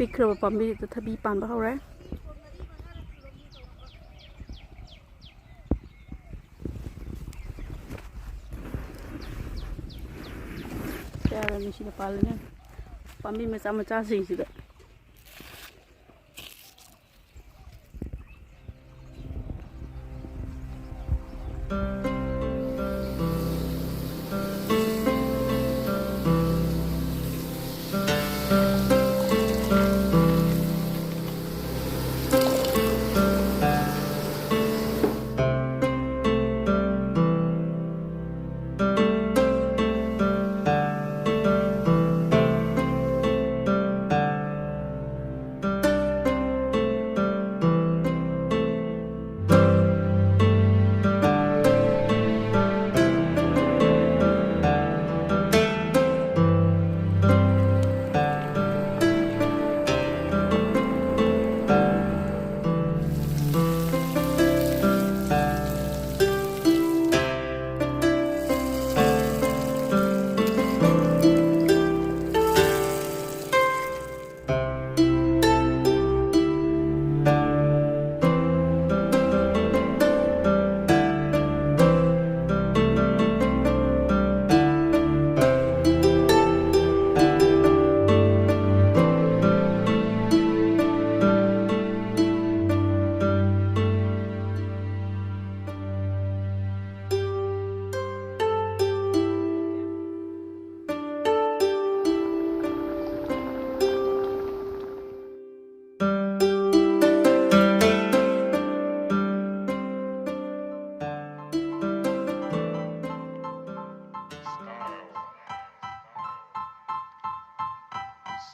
ꯄꯤꯛꯈ꯭ꯔꯕ ꯄꯥꯝꯕꯤꯗ ꯊꯕꯤ ꯄꯥꯟꯕ ꯍꯧꯔꯦ꯫ ꯀꯌꯥꯔꯅꯤ ꯁꯤꯗ ꯄꯥꯜꯂꯤꯅꯦ ꯄꯥꯝꯕꯤ ꯃꯆꯥ ꯃꯆꯥꯁꯤꯡꯁꯤꯗ꯫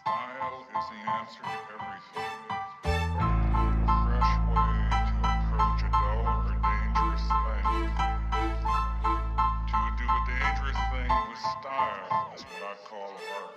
Style is the answer to everything. A fresh way to approach a dull or dangerous thing. To do a dangerous thing with style is what I call art.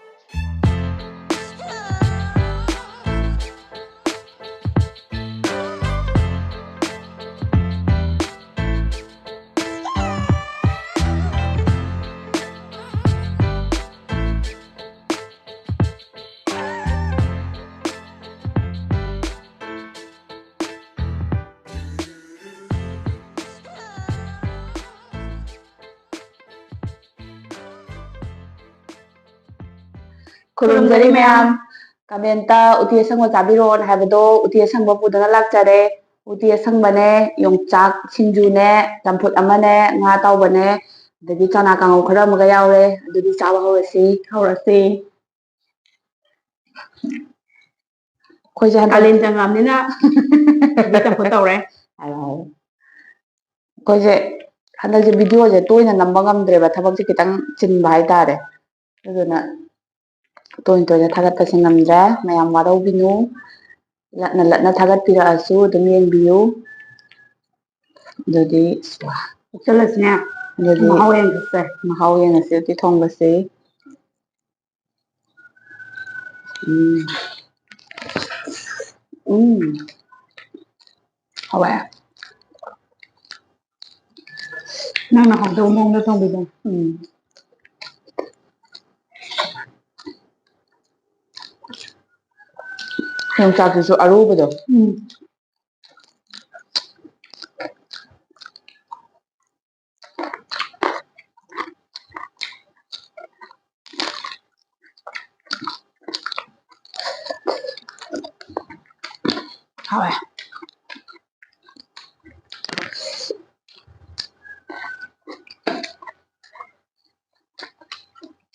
ขลุ่มจะได้ไหมครับกาเบนตาอุทิศสังวจาบิโรนให้บดอุทิศสังวปุดนัลักจาระอุทิศสังบันเนยงจักชินจูเนจำพุดอามันเนงาเตาบันเนเดี๋ยวจะนักเอาขรามกยาวเลยเดี๋ยวจะว่าเขาสิคุยจะการเล่นจังงามนี่นะไม่จำเป็นต้องเลยอะไรคุยจะฮันเดอร์จะวิดีโอจะตัวนี้นำบังคับเดี๋ยวถ้าบอกจะคิดตั้งชินบายตาเลยแล้วนะตัวจะทักตัดสินนำได้ไม่ยอมว่าเราบินูละทักตัดพิราสูตัวนี้บิวเดี๋ยวดีจะเล่นเนี่ยมาเอาเองสิที่ทองก็สิเอาไว้นั่งมาของตัวมงแล้วต้องไปดูยังจากที่สุดอรูปไปดูเอาไว้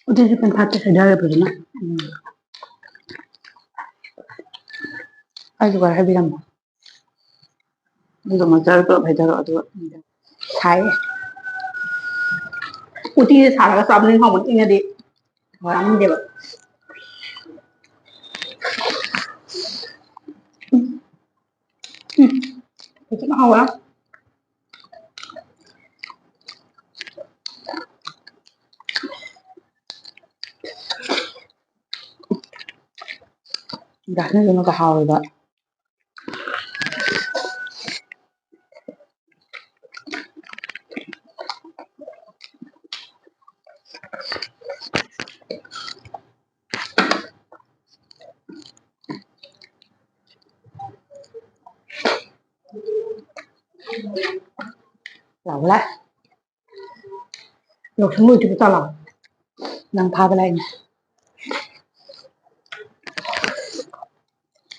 อุทิศเป็นพัดจะใช้ได้เลยนะไอ้ตัวให้พี่ทำดูตัวมันจะเกิดให้เธอตัวใช้อุทิศสารกระสับนึงของมันเองดิว่ามันเดี๋ยวจะมาเอาวะอยากให้มันก็เอาเลยละ老了， 有什么就不到了，能爬不来呢。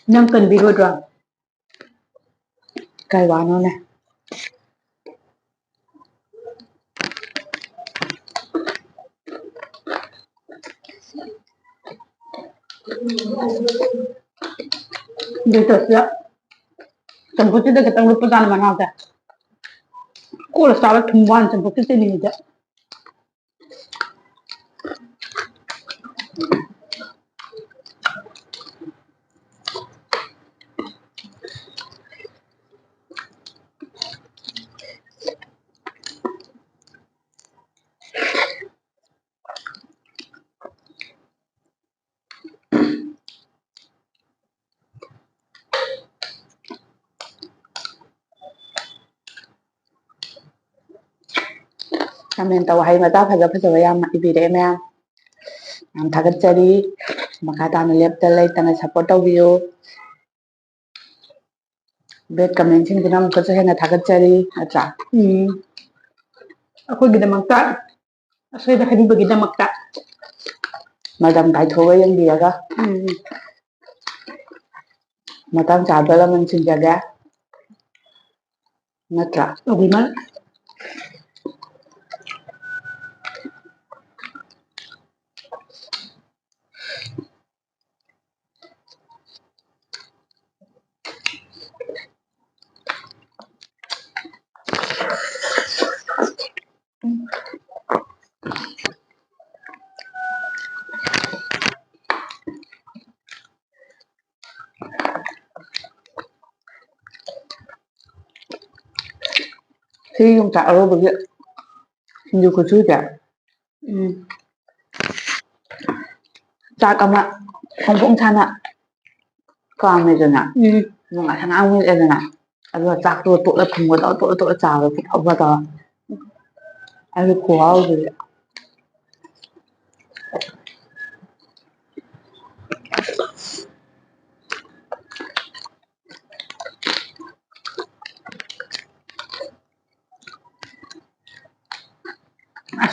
能跟比如说， 该玩了呢。 这就是政府这个登录不干了嘛，那的，过了啥了通关，政府是这里的。 Comment tàu hay mà ta phải gặp phải yang mà ibi đấy mẹ. Yang thagat jari makata na lep talay tana support tàu video. Bet comment sin kinam ko sa na thagat jari acha. Aku gida magta, asal dah hari bagi dah magta. Madam kai thoga yang dia ka. Madam chabala man sin jaga. Natra. Oke mal. Khi dùng chả rồi bởi vậy. Nhiều có chú chả. Chả cầm ạ. Không cũng chăn ạ. Còn này rồi nè. Nhưng mà thằng ăn nguyên nè. Anh vừa chạc rồi tụi là cùng một đó tụi chào rồi phụ vào đó. Anh vừa khóa rồi.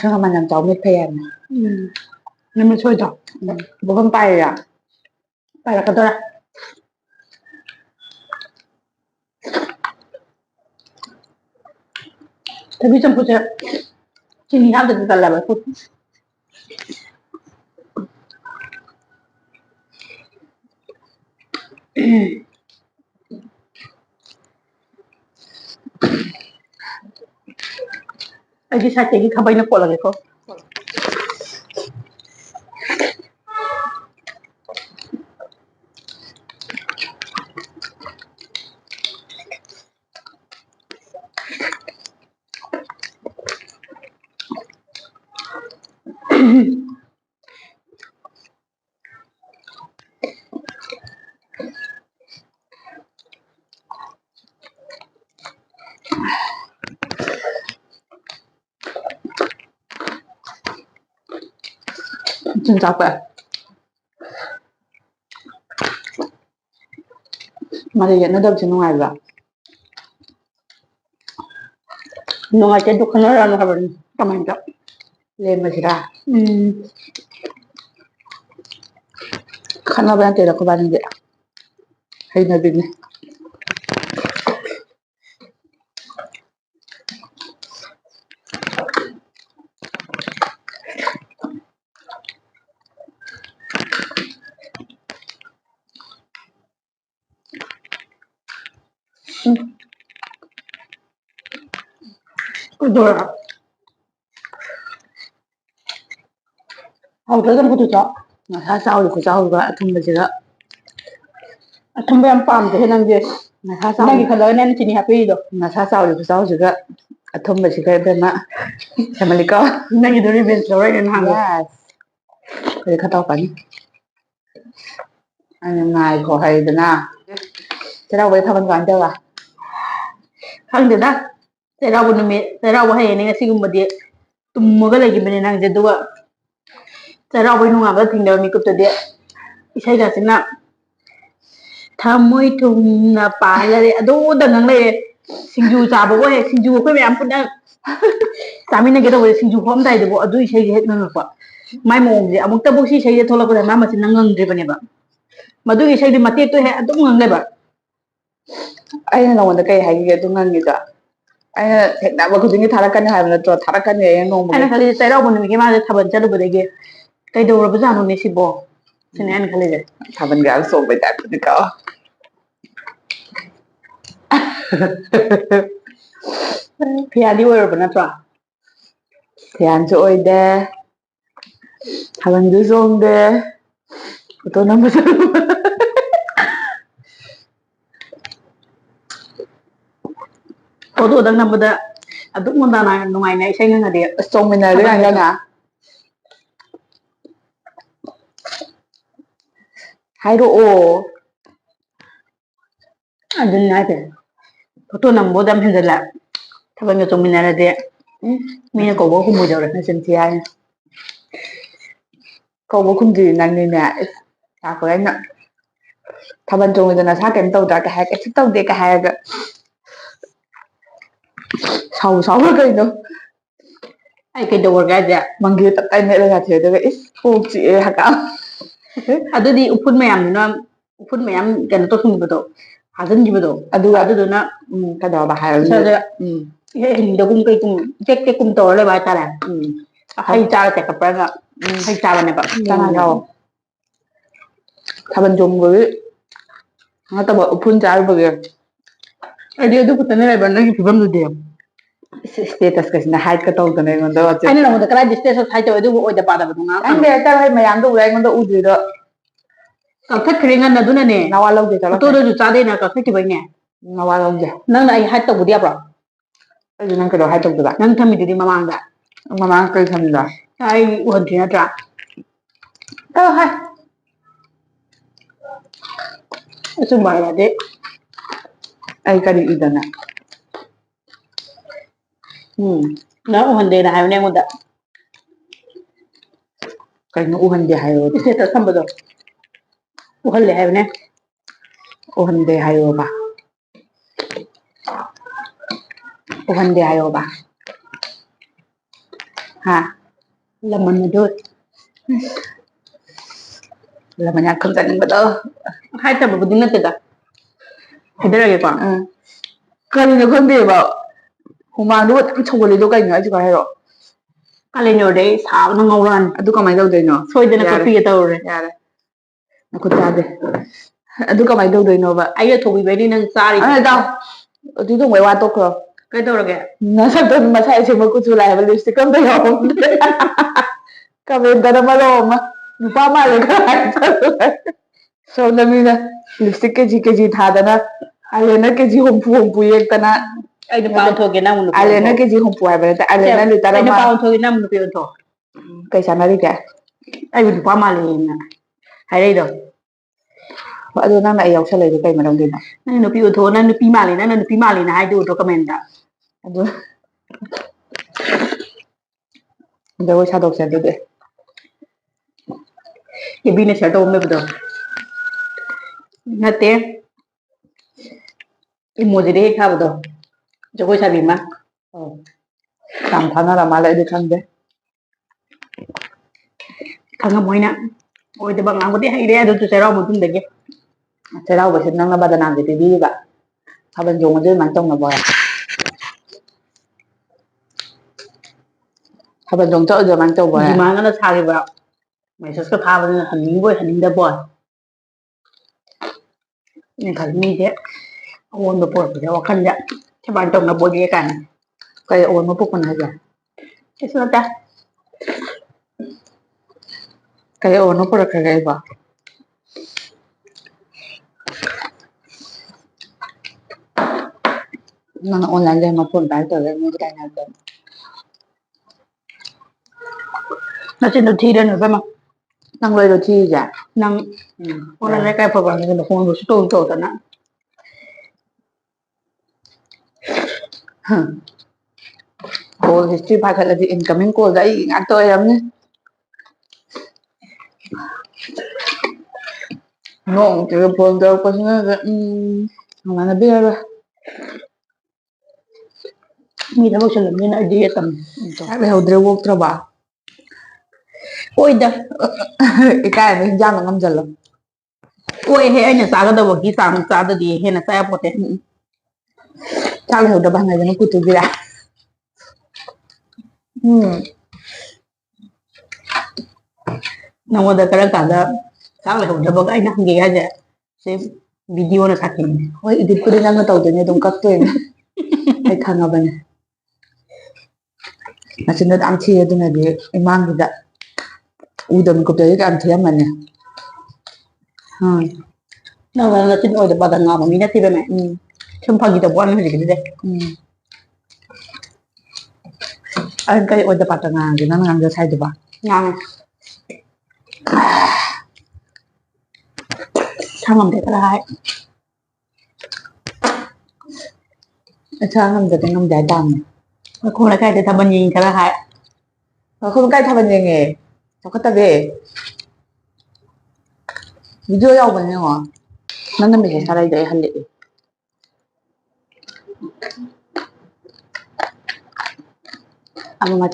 Sao không mà làm cháu mệt phèn. Nên mình chơi cho. Bố không tay à? Tay là cái đó là. Tapi trong phút sini hal itu kalau lah phút. Lagi saya cakap kabar nak pola lagi kau. 진짜 아파요. Mà thì nó đâu chỉ ngoài rồi. Nung aja duk kenal orang kabar teman tak. Lên mà chỉ ra. Khăn nó bên tiền là có bao nhiêu vậy? Hay là bình này. Rồi. Hầu tới con tôi chọn. Mà sao sau thì của cháu và thùng là gì đó. Thằng bé em phạm thì năng gì. Mà sao sau. Năng gì khởi nên chỉ happy được. Mà sao sau thì của cháu gì đó. Thùng là chỉ cái bên mà. Sao mà lý có. Năng gì đối với rồi nên hàng. Yes. Để khát tao bánh. Anh ngài khổ hay đến nào. Thế đâu với thằng văn chưa à? Khang được đó. Thế đâu buồn mẹ. Thế đâu hay nên cái gì dia. Tụm mua cái này bên năng gì đó. Thế đâu với nung làm cái thing đâu mình cướp từ dia. Isai cái gì nào. Thamoi thùng na pa là đấy. Ado udah ngang này. ꯁꯤꯡꯖꯨ ꯆꯥꯕ ꯑꯣꯏ ꯁꯤꯡꯖꯨ ꯑꯩꯈꯣꯏ ꯃꯌꯥꯝ ꯄꯨꯟꯅ ꯆꯥꯃꯤꯟꯅꯒꯦ ꯇꯧꯕꯗ ꯁꯤꯡꯖꯨ ꯈꯣꯛꯑꯝꯗꯥꯏꯗꯨꯕꯨ ꯑꯗꯨ ꯏꯁꯩꯁꯦ ꯍꯦꯛ ꯉꯪꯉꯛꯄ ꯃꯥꯏ ꯃꯑꯣꯡꯁꯦ ꯑꯃꯨꯛꯇꯕꯨ ꯁꯤ ꯏꯁꯩꯁꯦ ꯊꯣꯛꯂꯛꯄꯗ ꯃꯥ ꯃꯆꯤꯟꯅ ꯉꯪꯗ꯭ꯔꯤꯕꯅꯦꯕ ꯃꯗꯨꯒꯤ ꯏꯁꯩꯗꯤ ꯃꯇꯦꯛꯇꯣ ꯍꯦꯛ ꯑꯗꯨꯝ ꯉꯪꯂꯦꯕ ꯑꯩꯅ ꯅꯉꯣꯟꯗ ꯀꯩ ꯍꯥꯏꯈꯤꯒꯦ ꯑꯗꯨ ꯉꯪꯉꯤꯗꯣ ꯑꯩꯅ ꯊꯦꯡꯅꯕ ꯈꯨꯗꯤꯡꯒꯤ ꯊꯥꯔꯛꯀꯅꯤ ꯍꯥꯏꯕ ꯅꯠꯇ꯭ꯔꯣ ꯊꯥꯔꯛꯀꯅꯤ ꯑꯩꯅ ꯅꯣꯡꯃꯒꯤ ꯑꯩꯅ ꯈꯜꯂꯤꯁꯦ ꯆꯩꯔꯥꯎꯕ ꯅꯨꯃꯤꯠꯀꯤ ꯃꯥꯁꯦ ꯊꯥꯕꯜ ꯆꯠꯂꯨꯕꯗꯒꯤ ꯀꯩꯗꯧꯔꯕꯖꯥꯠꯅꯣꯅꯦ ꯁꯤꯕꯣ ꯁꯤꯅꯦ ꯑꯩꯅ ꯈꯜꯂꯤꯁꯦ ꯊꯥꯕꯜꯒ ꯌꯥꯝ ꯆꯣꯡꯕꯩ ꯇꯥꯏꯞꯇꯅꯤꯀꯣ ꯐꯤꯌꯥꯗꯤ ꯑꯣꯏꯔꯕ ꯅꯠꯇ꯭ꯔꯣ ꯐꯤꯌꯥꯟꯁꯨ ꯑꯣꯏꯗꯦ ꯊꯥꯕꯜꯁꯨ ꯆꯣꯡꯗꯦ ꯐꯣꯇꯣ ꯅꯝꯕꯁꯨ ꯐꯣꯇꯣꯗꯪ ꯅꯝꯕꯗ ꯑꯗꯨꯛ ꯅꯨꯡꯉꯥꯏꯅ ꯏꯁꯩ ꯉꯪꯉꯗꯤ ꯑꯁ ꯆꯣꯡꯃꯤꯟꯅꯔꯁꯦ ꯀꯥꯏꯅ ꯍꯥꯏꯔꯛꯑꯣ ꯑꯗꯨꯅꯤ ꯍꯥꯏꯁꯦ ꯐꯣꯇꯣ ꯅꯝꯕꯗ ꯌꯥꯝ ꯍꯦꯟꯖꯜꯂꯦ ꯊꯥꯕꯜꯒ ꯆꯣꯡꯃꯤꯟꯅꯔꯗꯤ ꯃꯤꯅ ꯀꯧꯕ ꯈꯨꯝꯃꯣꯏꯗꯧꯔꯦ ꯅꯆꯤꯟ ꯊꯤ ꯍꯥꯏꯅꯤ ꯀꯧꯕ ꯈꯨꯝꯗ꯭ꯔꯤ ꯅꯪꯅꯤꯅꯦ ꯂꯥꯛꯄꯒ ꯑꯩꯅ ꯊꯥꯕꯜ ꯆꯣꯡꯉꯤꯗꯣ ꯅꯁꯥ ꯀꯩꯝ ꯇꯧꯗ꯭ꯔꯥ ꯀꯩ ꯍꯥꯏꯔ ꯀꯩꯁꯨ ꯇꯧꯗꯦ ꯀꯩ ꯍꯥꯏꯔꯒ ꯁꯥꯎꯕ꯭ꯔꯥ ꯀꯩꯅꯣ ꯑꯩ ꯀꯩꯗꯧꯔꯒꯦ ꯍꯥꯏꯁꯦ ꯃꯪꯒꯦ ꯇꯞꯇꯥꯏ ꯃꯦꯠꯂꯒ ꯑꯗꯨꯒ ꯏꯁ ꯀꯣꯛ ꯆꯤꯛꯑꯦ ꯍꯀꯥꯝ ꯑꯗꯨꯗꯤ ꯎꯐꯨꯟ ꯃꯌꯥꯝꯗꯨꯅ ꯎꯐꯨꯟ ꯃꯌꯥꯝ ꯀꯩꯅꯣ ꯇꯧꯁꯤꯟꯈꯤꯕꯗꯣ ꯐꯥꯖꯤꯟꯈꯤꯕꯗꯣ ꯑꯗꯨꯒ ꯑꯗꯨꯗꯨꯅ ꯀꯩꯗꯧꯔꯕ ꯍꯥꯏꯔꯣ ꯏꯁꯥꯁꯦ ꯏꯍꯩ ꯍꯩꯅꯤꯡꯗꯒꯨꯝ ꯀꯩꯒꯨꯝ ꯇꯦꯛ ꯇꯦꯛꯀꯨꯝ ꯇꯧꯔ ꯂꯩꯕ ꯍꯥꯏꯇꯥꯔꯦ ꯍꯩ ꯆꯥꯔ ꯆꯠꯈꯠꯄ꯭ꯔꯒ ꯍꯩ ꯆꯥꯕꯅꯦꯕ ꯀꯅꯥꯅꯣ ꯊꯥꯕꯜ ꯆꯣꯡꯕꯒꯤ ꯅꯠꯇꯕ ꯎꯐꯨꯟ ꯆꯥꯔꯨꯕꯒꯤ ꯑꯩꯗꯤ ꯑꯗꯨ ꯈꯛꯇꯅꯦ ꯂꯩꯕ ꯅꯪꯒꯤ ꯐꯤꯕꯝꯗꯨꯗꯤ ꯏꯁꯇꯦꯇꯁꯀꯁꯤꯅ ꯍꯥꯏꯠꯀ ꯇꯧꯗꯅ ꯑꯩꯉꯣꯟꯗ ꯑꯩꯅ ꯋꯥꯆꯦꯞꯇ ꯅꯉꯣꯟꯗ ꯀꯗꯥꯏꯗ ꯏꯁꯇꯦꯇꯁ ꯍꯥꯏ ꯇꯧꯋꯦ ꯑꯗꯨꯕꯨ ꯑꯣꯏꯗ ꯄꯥꯗꯕꯗꯣ ꯉꯥꯡꯉꯛꯀꯅꯣ ꯈꯪꯗꯦ ꯆꯠꯂꯣꯍꯦ ꯃꯌꯥꯝꯗꯣ ꯎꯔꯦ ꯑꯩꯉꯣꯟꯗ ꯎꯗ꯭ꯔꯤꯗꯣ ꯀꯛꯊꯠꯈ꯭ꯔꯦ ꯉꯟꯅ ꯑꯗꯨꯅꯅꯦ ꯅꯋꯥ ꯂꯧꯗꯦ ꯆꯠꯂꯣ ꯐꯣꯇꯣꯗꯁꯨ ꯆꯥꯗꯦꯅ ꯀꯛꯊꯠꯈꯤꯕꯩꯅꯦ ꯅꯋꯥ ꯂꯧꯗꯦ ꯅꯪꯅ ꯑꯩ ꯍꯥꯏꯠ ꯇꯧꯕꯗꯤ ꯌꯥꯕ꯭ꯔꯣ ꯑꯩꯁꯨ ꯅꯪ ꯀꯩꯗꯧ ꯍꯥꯏꯠ ꯇꯧꯗꯣꯏꯕ ꯅꯪ ꯊꯝꯃꯤꯗꯨꯗꯤ ꯃꯃꯥꯡꯗ ꯃꯃꯥꯡ ꯀꯩ ꯊꯝꯃꯤꯕ ꯑꯩ ꯎꯍꯟꯗ꯭ꯔꯤ ꯅꯠꯇ꯭ꯔꯥ ꯆꯠꯂꯣ ꯍꯥꯏ ꯑꯆꯨꯝꯕ ꯍꯥꯏꯔꯗꯤ ꯑꯩ ꯀꯔꯤ ꯎꯗꯅ ꯅꯪ ꯎꯍꯟꯗꯦꯅ ꯍꯥꯏꯕꯅꯦ ꯑꯩꯉꯣꯟꯗ ꯀꯩꯅꯣ ꯎꯍꯟꯗꯦ ꯍꯥꯏꯌꯣꯗꯤ ꯏꯁꯇꯦꯇꯁ ꯊꯝꯕꯗꯣ ꯎꯍꯜꯂꯦ ꯍꯥꯏꯕꯅꯦ ꯎꯍꯟꯗꯦ ꯍꯥꯏꯌꯣꯕ ꯎꯍꯟꯗꯦ ꯍꯥꯏꯌꯣꯕ ꯍꯥ ꯂꯃꯟ ꯑꯗꯨ ꯂꯃꯟ ꯌꯥꯝ ꯈꯝꯖꯅꯤꯡꯕꯗꯣ ꯍꯥꯏꯠ ꯇꯧꯕꯕꯨꯗꯤ ꯅꯠꯇꯦꯗ ꯍꯥꯏꯊꯔꯒꯦꯀꯣ ꯀꯔꯤꯅꯣ ꯈꯪꯗꯦꯕ ꯍꯨꯃꯥꯡꯗꯨꯒ ꯑꯗꯨꯝ ꯁꯧꯒꯠꯂꯤꯗꯣ ꯀꯩꯅꯣ ꯑꯩꯁꯨ ꯈꯔ ꯍꯥꯏꯔꯛꯑꯣ ꯀꯥꯂꯦꯟ ꯌꯧꯔꯗꯤ ꯑꯩ ꯁꯥꯕꯅ ꯉꯧꯔꯛꯑꯅꯤ ꯑꯗꯨ ꯀꯃꯥꯏꯅ ꯇꯧꯗꯣꯏꯅꯣ ꯁꯣꯏꯗꯅ ꯌꯥꯔꯦ ꯀꯛꯄꯤꯒꯦ ꯇꯧꯔꯨꯔꯦ ꯌꯥꯔꯦ ꯅꯈꯨꯠ ꯆꯥꯗꯦ ꯑꯗꯨ ꯀꯃꯥꯏꯅ ꯇꯧꯗꯣꯏꯅꯣꯕ ꯑꯩꯅ ꯊꯣꯡꯕꯤꯕꯩꯅꯤ ꯅꯪ ꯆꯥꯔꯤꯗꯣ ꯇꯥꯎ ꯑꯗꯨ ꯊꯣꯡꯕꯩ ꯋꯥ ꯇꯣꯛꯈ꯭ꯔꯣ ꯀꯩꯗꯧꯔꯒꯦ ꯅꯁꯛꯇꯣ ꯃꯁꯥꯏ ꯑꯁꯦꯡꯕ ꯀꯨꯆꯨ ꯂꯥꯛꯑꯦ ꯍꯥꯏꯕ ꯂꯤꯞꯁꯇꯤꯛ ꯑꯝꯇ ꯌꯥꯎꯔꯝꯗ꯭ꯔꯦ ꯀꯃꯦꯟꯇꯅ ꯃꯔꯣꯜ ꯑꯃ ꯅꯨꯄꯥ ꯃꯥꯜꯂꯦ ꯁꯣꯝꯗ ꯃꯤꯅ ꯂꯤꯞꯁꯇꯤꯛ ꯀꯦꯖꯤ ꯊꯥꯗꯅ ꯑꯥꯏꯂꯦꯅꯔ ꯀꯦꯖꯤ ꯍꯨꯝꯐꯨ ꯌꯦꯛꯇꯅ ꯑꯩ ꯅꯨꯄꯥ ꯅꯠꯇꯦ ꯑꯣꯟꯊꯣꯛꯀꯦ ꯅꯪ ꯑꯃꯨꯛ ꯅꯨꯄꯤ ꯑꯥꯏꯂꯦꯅꯔ ꯑꯣꯟꯊꯣꯛ ꯀꯦꯖꯤ ꯍꯨꯝꯐꯨ ꯍꯥꯏꯕ ꯅꯠꯇꯦ ꯁꯦ ꯑꯥꯏꯂꯦꯅꯔ ꯂꯤꯇꯔ ꯑꯩ ꯑꯃ ꯅꯨꯄꯥ ꯑꯣꯟꯊꯣꯛꯀꯦ ꯅꯪ ꯑꯃꯨꯛ ꯅꯨꯄꯤ ꯑꯣꯟꯊꯣꯛ ꯀꯩ ꯆꯥꯟꯅꯔꯤꯒꯦ ꯑꯩꯕꯨ ꯅꯨꯄꯥ ꯃꯥꯜꯂꯦꯅ ꯍꯥꯏꯔꯛꯏꯗꯣ ꯍꯣꯏ ꯑꯗꯣ ꯅꯪꯅ ꯑꯩ ꯌꯥꯎꯁꯜꯂꯛꯏꯗꯣ ꯀꯩ ꯃꯔꯝꯒꯤꯅꯣ ꯅꯪ ꯅꯨꯄꯤ ꯑꯣꯟꯊꯣꯛꯑꯣ ꯅꯪ ꯅꯨꯄꯤ ꯃꯥꯜꯂꯦ ꯅꯪꯅ ꯅꯨꯄꯤ ꯃꯥꯜꯂꯦꯅ ꯍꯥꯏꯗꯣ ꯎꯗ꯭ꯔꯣ ꯀꯃꯦꯟꯗ ꯑꯗꯨ ꯖꯒꯣꯏ ꯁꯥꯗꯣꯛꯁꯦ ꯑꯗꯨꯗꯤ ꯀꯦꯕꯤꯅ ꯁꯤꯌꯔ ꯇꯧꯕ ꯑꯃ ꯂꯩꯕꯗꯣ ꯅꯠꯇꯦ ꯏꯃꯣꯖꯤꯗ ꯍꯦꯛ ꯊꯥꯕꯗꯣ ꯖꯒꯣꯏ ꯁꯥꯕꯤ ꯑꯃ ꯌꯥꯝ ꯊꯥꯅꯔ ꯃꯥꯜꯂꯦ ꯑꯩꯗꯤ ꯈꯪꯗꯦ ꯈꯪꯉꯝꯃꯣꯏ ꯅꯪ ꯑꯣꯏꯗꯕ ꯉꯥꯡꯕꯗꯤ ꯍꯩꯔꯦ ꯑꯗꯨꯁꯨ ꯆꯩꯔꯥꯎꯕ ꯃꯇꯨꯡꯗꯒꯤ ꯆꯩꯔꯥꯎꯕꯁꯤ ꯅꯪꯅ ꯕꯗꯅꯥꯝꯗꯤ ꯄꯤꯕꯤꯔꯤꯕ ꯊꯥꯕꯜ ꯆꯣꯡꯕꯁꯦ ꯑꯗꯨꯃꯥꯏꯅ ꯇꯧꯅꯕꯣꯏꯔꯦ ꯊꯥꯕꯜ ꯆꯣꯡ ꯆꯠꯂꯨꯁꯦ ꯑꯗꯨꯃꯥꯏꯅ ꯇꯧꯕꯣꯏꯔꯦ ꯗꯤꯃꯥꯟꯒꯅ ꯁꯥꯈꯤꯕ ꯃꯦꯁꯦꯁꯀ ꯊꯥꯕꯗꯨꯅ ꯍꯟꯅꯤꯡꯕꯣꯏ ꯍꯟꯅꯤꯡꯗꯕꯣꯏ ꯑꯩꯅ ꯈꯜꯂꯤ ꯃꯤꯁꯦ ꯑꯑꯣꯟꯕ ꯄꯣꯔꯛꯄꯁꯦ ꯋꯥꯈꯜꯁꯦ ꯁꯨꯃꯥꯏꯅ ꯇꯧꯅꯕꯣꯏꯔꯦ ꯀꯥꯏꯅ ꯀꯩ ꯑꯑꯣꯟꯕ ꯄꯣꯛꯄꯅꯣ ꯍꯥꯏꯁꯦ ꯀꯩꯁꯨ ꯅꯠꯇꯦ ꯀꯩ ꯑꯑꯣꯟꯕ ꯄꯨꯔꯛꯈ꯭ꯔꯒꯦ ꯑꯩꯕꯣ ꯅꯪꯅ ꯑꯣꯟꯂꯥꯏꯟ ꯃꯥ ꯐꯣꯟ ꯄꯥꯏꯔꯛꯇꯕꯩ ꯑꯩꯉꯣꯟꯗ ꯇꯥꯏꯅꯕꯗꯣ ꯅꯆꯤꯟꯗꯣ ꯊꯤꯔꯅꯨ ꯏꯕꯦꯝꯃ ꯅꯪꯂꯣ ꯊꯤꯔꯤꯁꯦ ꯅꯪ ꯑꯣꯟꯂꯥꯏꯟ ꯂꯩꯀꯥꯏ ꯐꯕ ꯃꯤꯉꯣꯟꯗ ꯐꯣꯟꯕꯨ ꯁꯨꯡꯇꯧ ꯇꯧꯗꯅ ꯀꯣꯜ ꯍꯤꯁꯇ꯭ꯔꯤ ꯄꯥꯏꯈꯠꯂꯗꯤ ꯏꯟꯀꯃꯤꯡ ꯀꯣꯜꯗ ꯑꯩ ꯉꯥꯛꯇ ꯑꯣꯏꯔꯝꯅꯤ ꯅꯣꯡꯃꯇꯒ ꯐꯣꯟ ꯇꯧꯔꯛꯄꯁꯤꯅ ꯅꯃꯥꯟꯅꯕꯤ ꯍꯥꯏꯔꯣꯏ ꯃꯤ ꯊꯕꯛ ꯆꯤꯜꯂꯝꯅꯤꯅ ꯑꯩꯗꯤ ꯇꯝ ꯆꯥꯛ ꯂꯩꯍꯧꯗ꯭ꯔꯦ ꯋꯣꯛꯇ꯭ꯔꯕ ꯑꯣꯏꯗ ꯏꯀꯥꯏꯅ ꯍꯤꯟꯖꯥꯡꯗꯣ ꯉꯝꯖꯜꯂꯣ ꯑꯣꯏꯍꯦ ꯑꯩꯅ ꯆꯥꯒꯗꯕꯒꯤ ꯆꯥꯡ ꯆꯥꯗꯗꯤ ꯍꯦꯟꯅ ꯆꯥ ꯌꯥꯄꯣꯠꯇꯦ ꯆꯥꯛ ꯂꯩꯍꯧꯗꯕ ꯍꯪꯉꯩꯗꯅ ꯀꯨꯠꯇꯨꯕꯤꯔꯥ ꯅꯉꯣꯟꯗ ꯀꯔꯝ ꯀꯥꯟꯗ ꯆꯥꯛ ꯂꯩꯍꯧꯗꯕꯒ ꯑꯩꯅ ꯍꯪꯒꯦ ꯍꯥꯏꯁꯦ ꯁꯤ ꯚꯤꯗꯤꯑꯣꯅ ꯁꯥꯈꯤꯅꯤ ꯍꯣꯏ ꯏꯗꯤꯠꯄꯨꯗꯤ ꯅꯪꯅ ꯇꯧꯗꯣꯏꯅꯦ ꯑꯗꯨꯝ ꯀꯛꯇꯣꯏꯅꯦ ꯑꯩ ꯈꯪꯉꯕꯅꯦ ꯃꯆꯤꯟꯗꯣ ꯌꯥꯝ ꯊꯤꯌꯦ ꯑꯗꯨꯅꯗꯤ ꯏꯃꯥꯡꯁꯤꯗ ꯎꯗꯕ ꯃꯤꯀꯨꯞꯇꯗꯤ ꯀꯌꯥꯝ ꯊꯤꯔꯝꯃꯅꯤ ꯅꯪ ꯅꯆꯤꯟ ꯑꯣꯏꯗ ꯄꯥꯗ ꯉꯥꯡꯕ ꯃꯤ ꯅꯠꯇꯦꯗꯅꯦ ꯁꯨꯝ ꯐꯥꯒꯤ ꯇꯧꯕ ꯋꯥꯅꯤ ꯍꯧꯖꯤꯛꯀꯤꯗꯨꯗꯤ ꯑꯩ ꯀꯩ ꯑꯣꯏꯗ ꯄꯥꯠꯇ ꯉꯥꯡꯒꯦ ꯅꯪꯅ ꯉꯥꯡꯖ ꯁꯥꯏꯗꯨꯕ ꯉꯥꯡꯉꯦ ꯁꯥꯉꯝꯗꯦ ꯈꯔ ꯍꯥꯏ ꯑꯩ ꯉꯝꯗ꯭ꯔꯗꯤ ꯉꯝꯗꯦ ꯍꯥꯏꯇꯥꯕꯅꯦ ꯃꯈꯣꯡ ꯂꯩꯀꯥꯏꯗ ꯊꯥꯕꯜ ꯌꯦꯡ ꯈꯔ ꯍꯥꯏ ꯃꯈꯣꯏ ꯂꯩꯀꯥꯏ ꯊꯥꯕꯜ ꯌꯦꯡꯉꯦ ꯆꯥꯎꯈꯠꯇꯕꯤ ꯚꯤꯗꯤꯑꯣ ꯌꯥꯎꯕꯅꯦ ꯌꯦꯡꯉꯣ ꯅꯪꯅ ꯃꯦꯁꯦꯖ ꯊꯥꯔꯛꯏꯗꯣ ꯑꯩ ꯍꯜꯂꯛꯑꯦ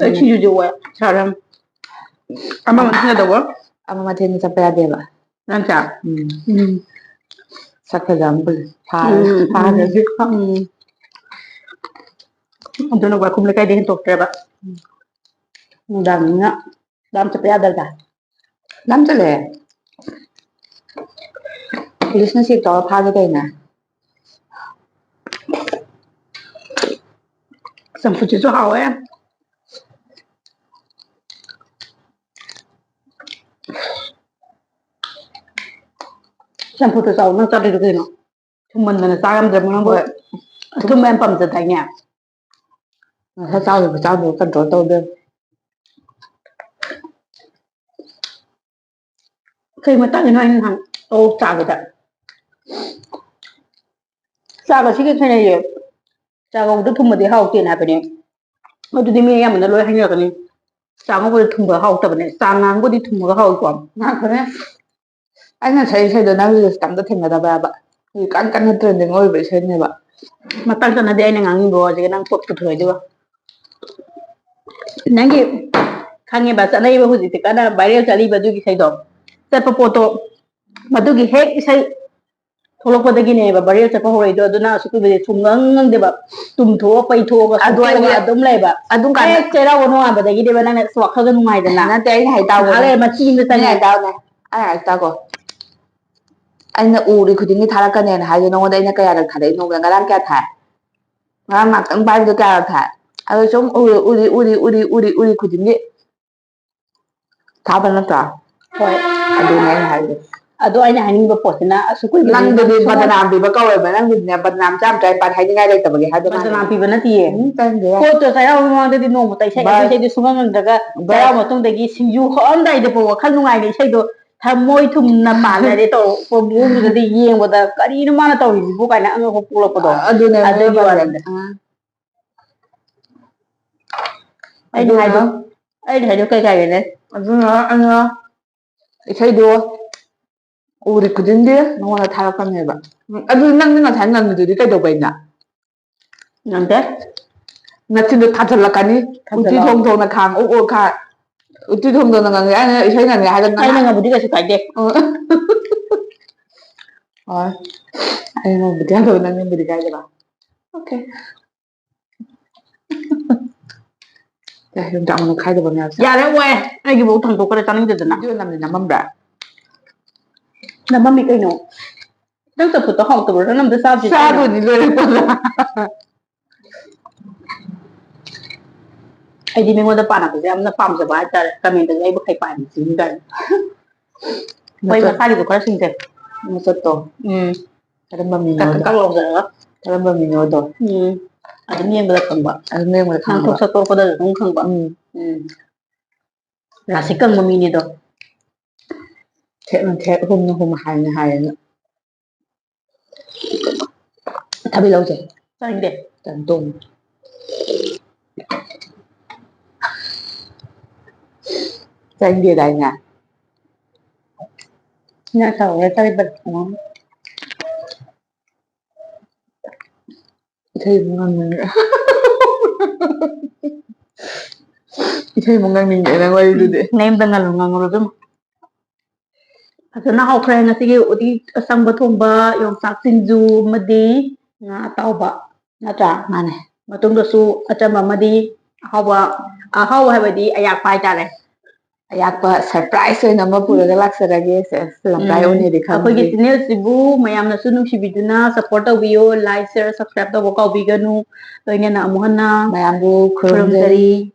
ꯑꯩ ꯁꯤꯡꯖꯨꯁꯦ ꯑꯣꯏ ꯁꯥꯔꯝ ꯑꯃ ꯃꯊꯪꯒꯗꯧꯕ ꯑꯃ ꯃꯊꯦꯜꯗꯤ ꯆꯠꯄ ꯌꯥꯗꯦꯕ ꯅꯪꯁꯦ ꯁꯛꯐꯖꯕ ꯐꯥꯗ꯭ꯔꯗꯤ ꯑꯗꯨꯅ ꯋꯥꯏꯈꯨꯝ ꯂꯩꯀꯥꯏꯗꯩ ꯍꯦꯟꯇꯣꯛꯇ꯭ꯔꯦꯕ ꯅꯨꯡꯗꯥꯡꯅꯤꯅ ꯂꯥꯝ ꯆꯠꯄ ꯌꯥꯗꯕ꯭ꯔꯥ ꯂꯥꯝ ꯆꯠꯂꯦ ꯄꯨꯂꯤꯁꯅ ꯆꯦꯛ ꯇꯧꯔ ꯐꯥꯒꯦ ꯇꯧꯔꯤꯅꯦ ꯆꯝꯐꯨꯠꯁꯤꯁꯨ ꯍꯥꯎꯋꯦ ꯆꯝꯐꯨꯠꯇꯣ ꯆꯥꯎ ꯅꯪ ꯆꯥꯗ꯭ꯔꯤꯗꯣ ꯀꯩꯅꯣ ꯊꯨꯝꯃꯟꯗꯅ ꯆꯥ ꯉꯝꯗ꯭ꯔꯕꯣ ꯅꯪꯕꯨ ꯍꯣꯏ ꯑꯊꯨꯝꯕ ꯌꯥꯝ ꯄꯥꯝꯖꯗꯥꯏꯅꯦ ꯉꯁꯥꯏ ꯆꯥꯗꯕ ꯈꯨꯆꯥꯗꯣ ꯀꯟꯇ꯭ꯔꯣꯜ ꯇꯧꯗꯦ ꯀꯩ ꯃꯇꯥꯡꯒꯤꯅꯣ ꯑꯩꯅ ꯅꯍꯥꯟ ꯆꯥꯕꯗ ꯆꯥꯒ ꯁꯤꯒ ꯈꯦꯠꯅꯩꯌꯦ ꯆꯥꯉꯧꯕꯗ ꯊꯨꯝꯃꯗꯤ ꯍꯥꯎꯇꯦꯅ ꯍꯥꯏꯕꯅꯦ ꯑꯗꯨꯗꯤ ꯃꯤ ꯑꯌꯥꯝꯕꯅ ꯂꯣꯏ ꯍꯥꯏꯅꯔꯛꯀꯅꯤ ꯆꯥꯉꯧꯕꯗ ꯊꯨꯝꯕ ꯍꯥꯎꯇꯕꯅꯦ ꯆꯥ ꯉꯥꯡꯕꯨꯗꯤ ꯊꯨꯝꯃꯒ ꯍꯥꯎꯏꯀꯣ ꯉꯥꯏꯈꯣꯅꯦ ꯑꯩꯅ ꯁꯛꯏ ꯏꯁꯩꯗꯣ ꯅꯪ ꯔꯤꯜꯁꯇ ꯑꯝꯇ ꯊꯦꯡꯅꯗꯕ꯭ꯔꯕ ꯍꯧꯖꯤꯛ ꯀꯟꯅ ꯇ꯭ꯔꯦꯟꯗꯤꯡ ꯑꯣꯏꯕ ꯏꯁꯩꯅꯦꯕ ꯃꯇꯥꯡ ꯆꯥꯅꯗꯦ ꯑꯩꯅ ꯉꯥꯡꯅꯤꯡꯕ ꯋꯥꯁꯤꯒ ꯅꯪ ꯄꯣꯠ ꯄꯨꯊꯣꯛꯏꯗꯨꯒ ꯅꯪꯒꯤ ꯈꯪꯉꯦꯕ ꯆꯠꯅꯩꯕ ꯍꯧꯖꯤꯛꯇꯤ ꯀꯟꯅ ꯚꯥꯏꯔꯦꯜ ꯆꯠꯂꯤꯕ ꯑꯗꯨꯒꯤ ꯏꯁꯩꯗꯣ ꯆꯠꯄ ꯄꯣꯠꯇꯣ ꯃꯗꯨꯒꯤ ꯍꯦꯛ ꯏꯁꯩ ꯊꯣꯛꯂꯛꯄꯗꯒꯤꯅꯦꯕ ꯚꯥꯏꯔꯦꯜ ꯆꯠꯄ ꯍꯧꯔꯛꯏꯗꯣ ꯑꯗꯨꯅ ꯑꯁꯨꯛ ꯀꯨꯏꯕꯗꯤ ꯁꯨꯡꯉꯪ ꯉꯪꯗꯦꯕ ꯇꯨꯝꯊꯣꯛꯑ ꯄꯩꯊꯣꯛꯑꯒ ꯑꯗꯣ ꯁꯣꯛꯇꯣꯛꯑꯒ ꯑꯩꯗꯤ ꯑꯗꯨꯝ ꯂꯩꯕ ꯑꯗꯨꯝ ꯀꯥꯟꯗ ꯍꯦꯛ ꯆꯩꯔꯥꯎꯕ ꯅꯣꯉꯥꯟꯕꯗꯒꯤꯅꯦꯕ ꯅꯪꯅ ꯋꯥꯈꯜꯒ ꯅꯨꯡꯉꯥꯏꯗꯅ ꯅꯠꯇꯦ ꯑꯩꯅ ꯍꯥꯏ ꯉꯥꯏꯍꯥꯛ ꯇꯥꯎꯕꯅꯦ ꯂꯩꯔ ꯃꯆꯤ ꯑꯃꯗ ꯑꯩꯅ ꯆꯪꯉꯦ ꯍꯥꯏ ꯇꯥꯎꯅꯦ ꯑꯩꯅ ꯍꯥꯏ ꯇꯥꯎꯀꯣ ꯑꯩꯅ ꯎꯔꯤ ꯈꯨꯗꯤꯡꯒꯤ ꯊꯥꯔꯛꯀꯅꯦꯅ ꯍꯥꯏꯗꯣ ꯅꯉꯣꯟꯗ ꯑꯩꯅ ꯀꯌꯥꯔꯛ ꯊꯥꯔꯛꯏꯅꯣꯕ ꯉꯔꯥꯡ ꯀꯌꯥ ꯊꯥꯏ ꯉꯔꯥꯡ ꯉꯥꯛꯇꯪ ꯄꯥꯏꯕꯗꯣ ꯀꯌꯥꯔꯛ ꯊꯥꯏ ꯑꯗꯣ ꯁꯨꯝ ꯎꯔꯤ ꯈꯨꯗꯤꯡꯒꯤ ꯊꯥꯕ ꯅꯠꯇ꯭ꯔꯣ ꯍꯣꯏ ꯑꯗꯨꯅꯦ ꯑꯩꯅ ꯍꯥꯏꯁꯦ ꯑꯗꯣ ꯑꯩꯅ ꯍꯥꯏꯅꯤꯡꯕ ꯄꯣꯠꯁꯤꯅ ꯑꯁꯨꯛ ꯀꯨꯏꯕꯁꯤ ꯅꯪ ꯅꯪꯗꯨꯗꯤ ꯁꯨꯡꯑꯣꯟ ꯕꯗꯅꯥꯝ ꯄꯤꯕ ꯀꯧꯋꯦꯕ ꯅꯪꯗꯨꯗꯤꯅꯦ ꯕꯗꯅꯥꯝ ꯆꯥꯝ ꯇꯔꯥꯅꯤꯄꯥꯟ ꯍꯥꯏꯅꯤꯡꯉꯥꯏ ꯂꯩꯇꯕꯒꯤ ꯍꯥꯏꯕ ꯕꯗꯅꯥꯝ ꯃꯥꯜꯂꯦ ꯄꯤꯕ ꯅꯠꯇꯤꯌꯦ ꯆꯪꯗꯦ ꯄꯣꯠꯇꯣ ꯆꯩꯔꯥꯎꯕ ꯃꯃꯥꯡꯗꯗꯤ ꯅꯣꯡꯃꯇ ꯏꯁꯩ ꯑꯗꯨ ꯕꯁ ꯏꯁꯩꯗꯣ ꯁꯨꯡꯉꯪ ꯉꯪꯗ꯭ꯔꯒ ꯕꯁ ꯆꯩꯔꯥꯎꯕ ꯃꯇꯨꯡꯗꯒꯤ ꯁꯤꯡꯖꯨ ꯍꯧꯔꯝꯗꯥꯏꯗꯐꯥꯎ ꯋꯥꯈꯜ ꯅꯨꯡꯉꯥꯏꯅ ꯏꯁꯩꯗꯣ ꯊꯃꯣꯏ ꯊꯨꯝꯅ ꯄꯥꯜꯂꯦ ꯇꯧꯔꯛꯄ ꯃꯑꯣꯡꯗꯨꯗꯗꯤ ꯌꯦꯡꯕꯗ ꯀꯔꯤꯅꯣ ꯃꯥꯅ ꯇꯧꯔꯤꯁꯤꯕꯨ ꯀꯥꯏꯅ ꯑꯉꯛꯄ ꯄꯣꯛꯂꯛꯄꯗꯣ ꯑꯗꯨꯅꯦ ꯑꯗꯨꯒꯤ ꯋꯥꯅꯤꯗ ꯑꯗꯨꯅ ꯑꯩꯅ ꯍꯥꯏꯗꯣ ꯀꯩ ꯀꯥꯏꯒꯦꯅꯦ ꯑꯗꯨꯅ ꯑꯩꯅ ꯏꯁꯩꯗꯣ ꯎꯔꯤ ꯈꯨꯗꯤꯡꯒꯤ ꯅꯉꯣꯟꯗ ꯊꯥꯔꯛꯀꯅꯦꯕ ꯑꯗꯨ ꯅꯪꯗꯤ ꯉꯁꯥꯏ ꯉꯪꯉꯤꯗꯨꯗꯤ ꯀꯩꯗꯧꯕꯩꯅ ꯉꯪꯗꯦ ꯅꯆꯤꯟꯗꯣ ꯊꯥꯖꯤꯜꯂꯛꯀꯅꯤ ꯎꯇꯤ ꯊꯥꯖꯜꯂꯣ ꯊꯣꯡ ꯊꯣꯡꯅ ꯈꯥꯡ ꯑꯣꯛ ꯑꯣꯛ ꯈꯥꯛ ꯎꯠꯇꯤ ꯊꯣꯡ ꯊꯣꯡꯅ ꯉꯪꯉꯦ ꯑꯩꯅ ꯏꯁꯩ ꯉꯪꯉꯦ ꯍꯥꯏꯔꯒ ꯑꯩꯅ ꯉꯪꯕꯗꯤ ꯀꯩꯁꯨ ꯀꯥꯏꯗꯦ ꯍꯣꯏ ꯑꯩꯅ ꯉꯪꯕꯗꯤ ꯌꯥꯗꯕ ꯅꯪ ꯉꯪꯕꯗꯤ ꯀꯥꯏꯗꯕ ꯑꯣꯀꯦ ꯌꯣꯡꯆꯥꯛ ꯃꯔꯨ ꯈꯥꯏꯗꯕ ꯃꯌꯥꯝꯁꯦ ꯌꯥꯔꯦ ꯑꯣꯏ ꯑꯩꯒꯤꯐꯥꯎ ꯊꯥꯡꯗꯣꯛꯈ꯭ꯔꯦ ꯇꯥꯅꯤꯡꯗꯗꯅ ꯚꯤꯗꯤꯑꯣ ꯅꯝꯗꯤ ꯅꯝꯃꯝꯕ꯭ꯔꯥ ꯅꯝꯃꯝꯃꯤ ꯀꯩꯅꯣ ꯅꯪ ꯆꯝꯐꯨꯠꯇꯣ ꯍꯥꯎꯇꯕ꯭ꯔꯣ ꯅꯪ ꯑꯝꯇ ꯆꯥꯗ꯭ꯔꯤ ꯀꯩꯅꯣ ꯆꯥꯗꯣꯏꯅꯤ ꯂꯣꯏꯔꯛꯄꯗ ꯑꯩꯗꯤ ꯃꯤꯉꯣꯟꯗ ꯄꯥꯟꯅꯕꯁꯦ ꯌꯥꯝꯅ ꯄꯥꯝꯖꯕ ꯍꯥꯏꯇꯥꯔꯦ ꯀꯃꯦꯟꯇꯒ ꯑꯩꯕꯨ ꯍꯩꯄꯥꯗꯤ ꯀꯥꯏꯅ ꯍꯣꯏ ꯅꯆꯠ ꯃꯁꯥꯒꯤꯁꯨ ꯈꯔ ꯁꯤꯡꯖꯩ ꯅꯆꯠꯇꯣ ꯀꯛ ꯀꯔꯝꯕ ꯀꯛ ꯃꯤꯅꯣꯗꯣ ꯂꯥꯎꯖꯔꯒ ꯀꯔꯝꯕ ꯃꯤꯅꯣꯗꯣ ꯑꯗꯨꯝ ꯌꯦꯡꯕꯗ ꯈꯪꯕ ꯑꯗꯨꯝ ꯌꯦꯡꯕꯗ ꯉꯥꯡꯊꯣꯛ ꯈꯪꯉꯕ ꯁꯛꯇꯣꯛꯄꯗꯁꯨ ꯑꯗꯨꯝ ꯈꯪꯕ ꯔꯥꯁꯤ ꯀꯪꯕ ꯃꯤꯅꯤꯗꯣ ꯊꯦꯛꯅ ꯊꯦꯛ ꯍꯨꯝꯅ ꯍꯨꯝ ꯍꯥꯏꯅ ꯍꯥꯏꯌꯦꯅ ꯊꯥꯕꯤ ꯂꯧꯁꯦ ꯆꯥꯅꯤꯡꯗꯦ ꯆꯥꯅꯤꯡꯗꯦꯗꯥꯏꯅꯦ ꯏꯁꯩ ꯑꯃꯨꯛ ꯉꯪꯅꯤꯡꯉꯛꯑꯦ ꯏꯁꯩ ꯑꯃꯨꯛ ꯉꯪꯅꯤꯡꯉꯦ ꯅꯪ ꯋꯥꯔꯤꯗꯨꯗꯤ ꯅꯦꯝꯗ ꯉꯪꯉꯨꯔꯣ ꯑꯗꯨꯝ ꯐꯖꯅ ꯍꯧꯈ꯭ꯔꯦ ꯉꯁꯤꯒꯤ ꯎꯇꯤ ꯑꯁꯪꯕ ꯊꯣꯡꯕ ꯌꯣꯡꯆꯥꯛ ꯁꯤꯡꯖꯨ ꯑꯃꯗꯤ ꯉꯥ ꯑꯇꯥꯎꯕ ꯅꯠꯇ꯭ꯔꯥ ꯃꯥꯅꯦ ꯃꯇꯨꯡꯗꯁꯨ ꯑꯆꯝꯕ ꯑꯃꯗꯤ ꯑꯍꯥꯎꯕ ꯍꯥꯏꯕꯗꯤ ꯑꯌꯥꯛꯄ ꯍꯥꯏꯇꯥꯔꯦ ꯑꯌꯥꯛꯄ ꯁꯔꯄ꯭ꯔꯥꯏꯖ ꯑꯣꯏꯅ ꯑꯃ ꯄꯨꯔꯒ ꯂꯥꯛꯆꯔꯒꯦ ꯂꯝꯀꯥꯏ ꯑꯣꯏꯅꯗꯤ ꯑꯩꯈꯣꯏꯒꯤ ꯈꯪꯗ꯭ꯔꯤ ꯆꯦꯅꯦꯜꯁꯤꯕꯨ ꯃꯌꯥꯝꯅꯁꯨ ꯅꯨꯡꯁꯤꯕꯤꯗꯨꯅ ꯁꯞꯄꯣꯔꯠ ꯇꯧꯕꯤꯌꯣ ꯂꯥꯏꯛ ꯁꯦꯌꯔ ꯁꯕꯁꯀ꯭ꯔꯥꯏꯕ ꯇꯧꯕ ꯀꯥꯎꯕꯤꯒꯅꯨ ꯂꯣꯏꯅꯅ ꯑꯃꯨꯛ ꯍꯟꯅ ꯃꯌꯥꯝꯕꯨ ꯈꯨꯔꯨꯝꯖꯔꯤ ꯈꯨꯔꯨꯝꯖꯔꯤ